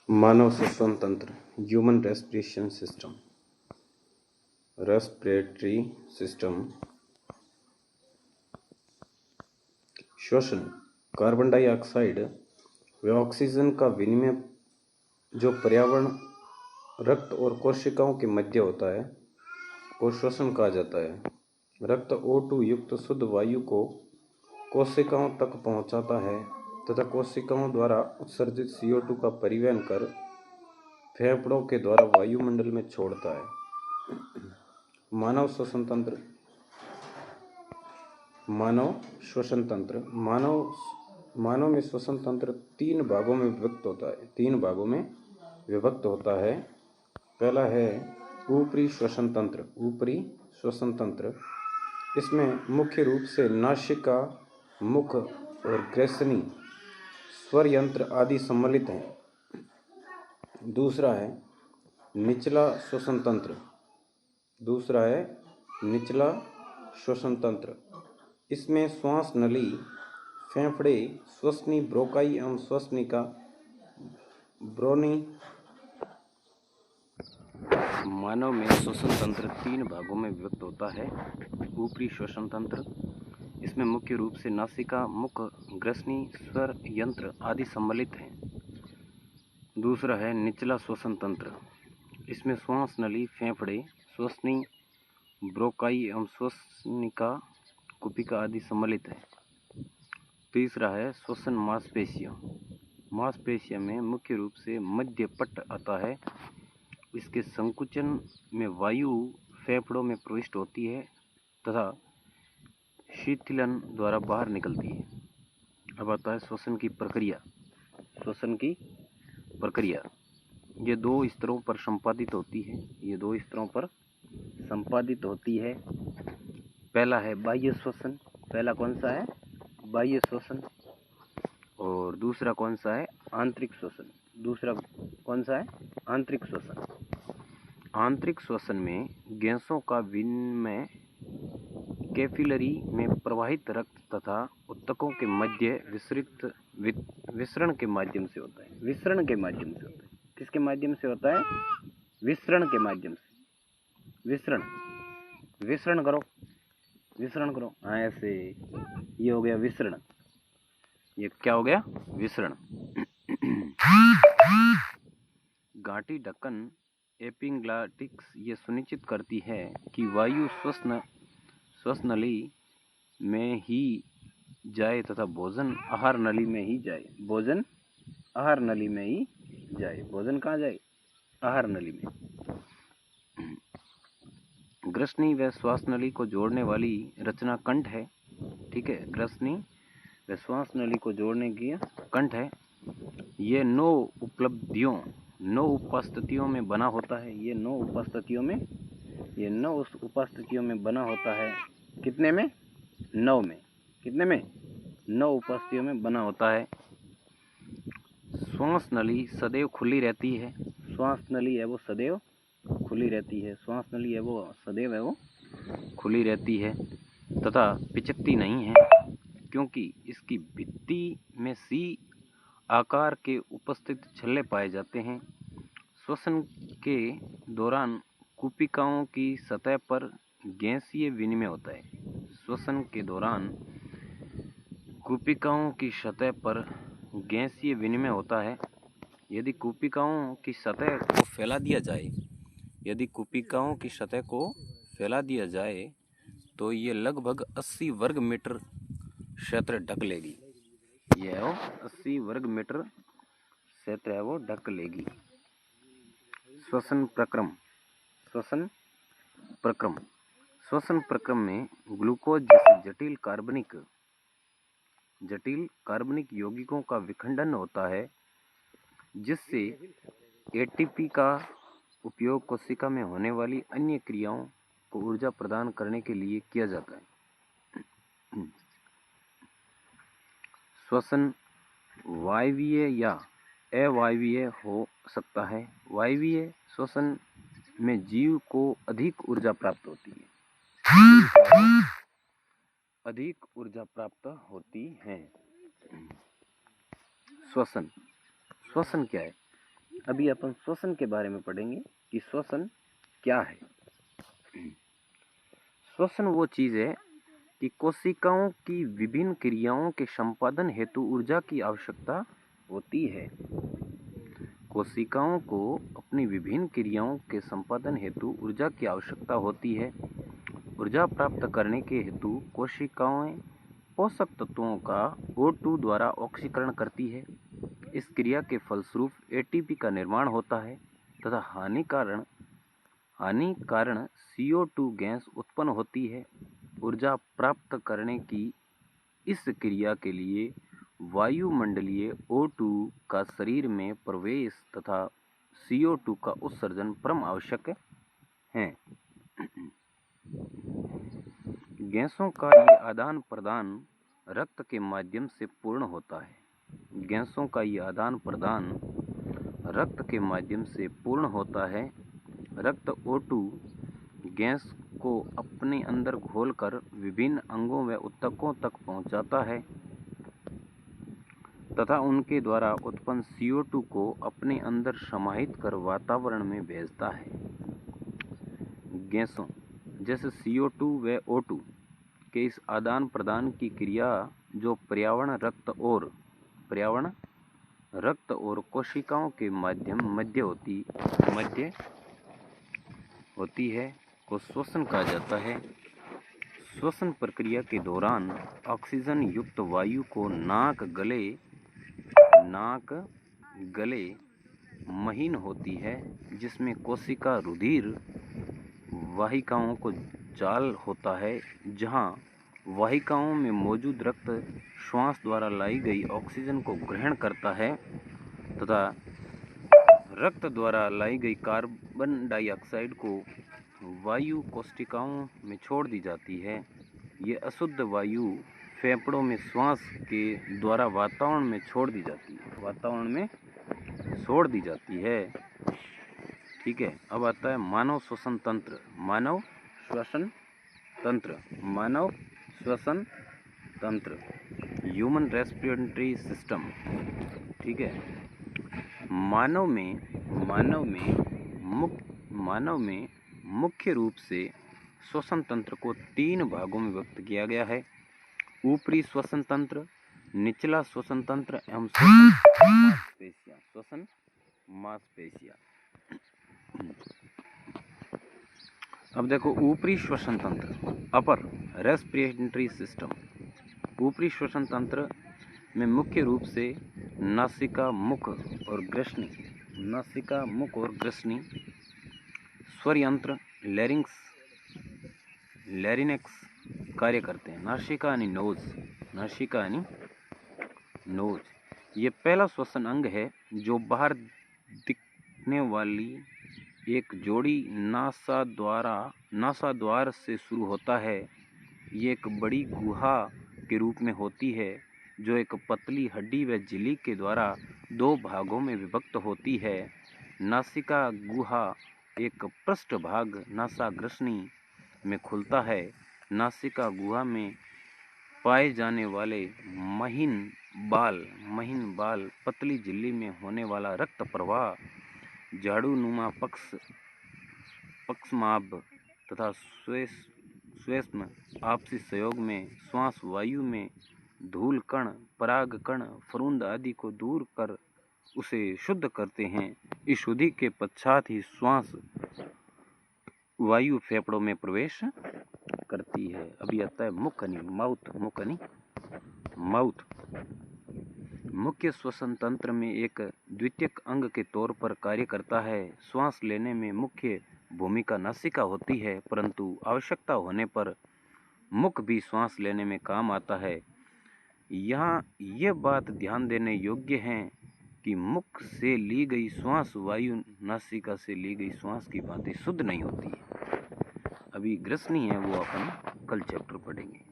मानव श्वसन तंत्र, human respiration system. Respiratory system. श्वसन, कार्बन डाइऑक्साइड व ऑक्सीजन का विनिमय जो पर्यावरण, रक्त और कोशिकाओं के मध्य होता है को श्वसन कहा जाता है। रक्त O2 युक्त शुद्ध वायु को कोशिकाओं तक पहुंचाता है तथा कोशिकाओं द्वारा उत्सर्जित CO2 का परिवहन कर फेफड़ों के द्वारा वायुमंडल में छोड़ता है। मानव श्वसन तंत्र। मानव में श्वसन तंत्र तीन भागों में विभक्त होता है। पहला है ऊपरी श्वसन तंत्र। इसमें मुख्य रूप से नासिका, मुख और ग्रसनी स्वर यंत्र आदि सम्मिलित हैं। दूसरा है निचला श्वसन तंत्र। इसमें श्वास नली, फेफड़े, श्वसनी ब्रोकाई एवं श्वसनिका ब्रोनी। मानव में श्वसन तंत्र तीन भागों में विभक्त होता है। ऊपरी श्वसन तंत्र, इसमें मुख्य रूप से नासिका, मुख, ग्रसनी स्वर यंत्र आदि सम्मिलित हैं। दूसरा है निचला श्वसन तंत्र। इसमें श्वास नली, फेफड़े, श्वसनी ब्रोकाई एवं श्वसनिका कुपिका आदि सम्मिलित है। तीसरा है श्वसन मांसपेशियों में मुख्य रूप से मध्य पट्ट आता है। इसके संकुचन में वायु फेफड़ों में प्रविष्ट होती है तथा शीतलन द्वारा बाहर निकलती है। अब आता है श्वसन की प्रक्रिया। ये दो स्तरों पर संपादित होती है। पहला है बाह्य श्वसन। पहला कौन सा है? बाह्य श्वसन। और दूसरा कौन सा है? आंतरिक श्वसन। आंतरिक श्वसन में गैसों का विनिमय कैपिलरी में प्रवाहित रक्त तथा ऊतकों के मध्य विसरण के माध्यम से होता है। किसके माध्यम से होता है? विसरण के माध्यम से। विसरण करो। हाँ, ऐसे। ये हो गया विसरण। ये क्या हो गया? विसरण। घाटी ढक्कन एपिग्लॉटिक्स ये सुनिश्चित करती है कि वायु श्वसनली में ही जाए तथा भोजन आहार नली में ही जाए। भोजन कहाँ जाए? आहार नली में। ग्रसनी व श्वास नली को जोड़ने वाली रचना कंठ है। ठीक है, ग्रसनी व श्वास नली को जोड़ने की कंठ है। ये नौ उपस्थितियों में बना होता है। ये नौ उपस्थितियों में बना होता है। कितने में? 9 में। कितने में? 9 उपस्थितियों में बना होता है। श्वास नली सदैव खुली रहती है। श्वास नली है वो सदैव खुली रहती है तथा पिचकती नहीं है, क्योंकि इसकी भित्ति में सी आकार के उपस्थित छल्ले पाए जाते हैं। श्वसन के दौरान कुपिकाओं की सतह पर गैसीय विनिमय होता है। श्वसन के दौरान कुपिकाओं की सतह पर गैसीय विनिमय होता है। यदि कुपिकाओं की सतह को फैला दिया जाए तो ये लगभग 80 वर्ग मीटर क्षेत्र ढक लेगी। यह 80 वर्ग मीटर क्षेत्र है वो ढक लेगी। श्वसन प्रक्रम में ग्लूकोज जैसे जटिल कार्बनिक यौगिकों का विखंडन होता है, जिससे एटीपी का उपयोग कोशिका में होने वाली अन्य क्रियाओं को ऊर्जा प्रदान करने के लिए किया जाता है। श्वसन वायवीय या अवायवीय हो सकता है। वायवीय श्वसन में जीव को अधिक ऊर्जा प्राप्त होती है। श्वसन क्या है? अभी अपन श्वसन के बारे में पढ़ेंगे कि श्वसन क्या है। श्वसन वो चीज़ है कि कोशिकाओं की विभिन्न क्रियाओं के संपादन हेतु ऊर्जा की आवश्यकता होती है। कोशिकाओं को अपनी विभिन्न क्रियाओं के संपादन हेतु ऊर्जा की आवश्यकता होती है। ऊर्जा प्राप्त करने के हेतु कोशिकाएं पोषक तत्वों का O2 द्वारा ऑक्सीकरण करती है। इस क्रिया के फलस्वरूप ATP का निर्माण होता है तथा हानि कारण CO2 गैस उत्पन्न होती है। ऊर्जा प्राप्त करने की इस क्रिया के लिए वायुमंडलीय O2 का शरीर में प्रवेश तथा CO2 का उत्सर्जन परम आवश्यक है। गैसों का ये आदान प्रदान रक्त के माध्यम से पूर्ण होता है। गैसों का ये आदान प्रदान रक्त के माध्यम से पूर्ण होता है। रक्त O2 गैस को अपने अंदर घोलकर विभिन्न अंगों व ऊतकों तक पहुंचाता है तथा उनके द्वारा उत्पन्न CO2 को अपने अंदर समाहित कर वातावरण में भेजता है। गैसों जैसे CO2 व O2 के इस आदान प्रदान की क्रिया जो पर्यावरण रक्त और कोशिकाओं के मध्य होती है को श्वसन कहा जाता है। श्वसन प्रक्रिया के दौरान ऑक्सीजन युक्त वायु को नाक गले महीन होती है, जिसमें कोशिका रुधिर वाहिकाओं को जाल होता है, जहां वाहिकाओं में मौजूद रक्त श्वास द्वारा लाई गई ऑक्सीजन को ग्रहण करता है तथा रक्त द्वारा लाई गई कार्बन डाइऑक्साइड को वायु कोशिकाओं में छोड़ दी जाती है। ये अशुद्ध वायु फेफड़ों में श्वास के द्वारा वातावरण में छोड़ दी जाती है। ठीक है, अब आता है मानव श्वसन तंत्र ह्यूमन रेस्पिरेटरी सिस्टम। ठीक है, मानव में मुख्य रूप से श्वसन तंत्र को 3 भागों में व्यक्त किया गया है। ऊपरी श्वसन तंत्र, निचला श्वसन तंत्र एवं श्वसन मांसपेशियां। अब देखो ऊपरी श्वसन तंत्र, अपर रेस्पिरेटरी सिस्टम। ऊपरी श्वसन तंत्र में मुख्य रूप से नासिका, मुख और ग्रसनी, स्वर यंत्र लैरिंक्स कार्य करते हैं। नासिका यानी नोज ये पहला श्वसन अंग है जो बाहर दिखने वाली एक जोड़ी नासाद्वार से शुरू होता है। ये एक बड़ी गुहा के रूप में होती है जो एक पतली हड्डी व झिल्ली के द्वारा 2 भागों में विभक्त होती है। नासिका गुहा एक पृष्ठभाग नासाग्रसनी में खुलता है। नासिका गुहा में पाए जाने वाले महीन बाल पतली झिल्ली में होने वाला रक्त प्रवाह, झाड़ूनुमा पक्षमाभ तथा श्वसन आपसी सहयोग में श्वास वायु में धूल कण, पराग कण, फरूंद आदि को दूर कर उसे शुद्ध करते हैं। इस शुद्धि के पश्चात ही श्वास वायु फेफड़ों में प्रवेश करती है। अभी आता है माउथ। मुख्य श्वसन तंत्र में एक द्वितीयक अंग के तौर पर कार्य करता है। श्वास लेने में मुख्य भूमिका नासिका होती है, परंतु आवश्यकता होने पर मुख भी श्वास लेने में काम आता है। यहाँ यह बात ध्यान देने योग्य है कि मुख से ली गई श्वास वायु नासिका से ली गई श्वास की भांति शुद्ध नहीं होती है। अभी ग्रसनी है वो अपन कल चैप्टर पढ़ेंगे।